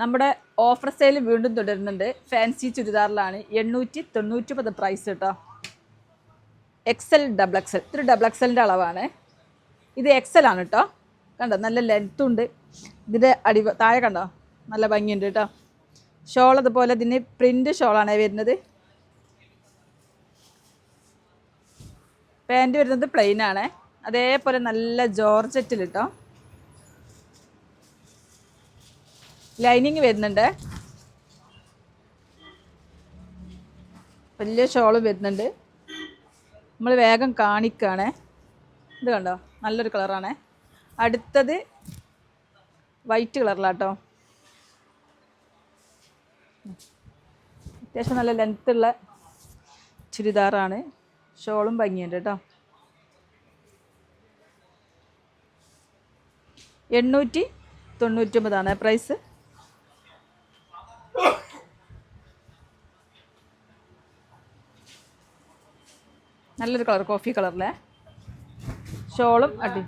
നമ്മുടെ offer sale വീണ്ടും തുടരുന്നുണ്ട്. ഫാൻസി ചുരിദാറിലാണ് 899 പ്രൈസ് കേട്ടോ. XL ഡബിൾ XL, ഇതൊരു ഡബിൾ XLൻ്റെ അളവാണ്. ഇത് XL ആണ് കേട്ടോ. കണ്ടോ നല്ല ലെങ്ത്തുണ്ട്. ഇതിൻ്റെ താഴെ കണ്ടോ നല്ല ഭംഗിയുണ്ട് കേട്ടോ. ഷോൾ അതുപോലെ ഇതിന് പ്രിൻ്റ് ഷോളാണ് വരുന്നത്. പാൻറ്റ് വരുന്നത് പ്ലെയിൻ ആണ്. അതേപോലെ നല്ല ജോർജറ്റിൽ കേട്ടോ. ലൈനിങ് വരുന്നുണ്ട്. വലിയ ഷോള് വരുന്നുണ്ട്. നമ്മൾ വേഗം കാണിക്കുകയാണ്. ഇത് കണ്ടോ നല്ലൊരു കളറാണ്. അടുത്തത് വൈറ്റ് കളറിലാട്ടോ. അത്യാവശ്യം നല്ല ലെങ്ത്തുള്ള ചുരിദാറാണ്. ഷോളും ഭംഗിയുണ്ട് കേട്ടോ. 899 പ്രൈസ്. നല്ലൊരു കളർ, കോഫി കളറിലെ ഷോളും അടി.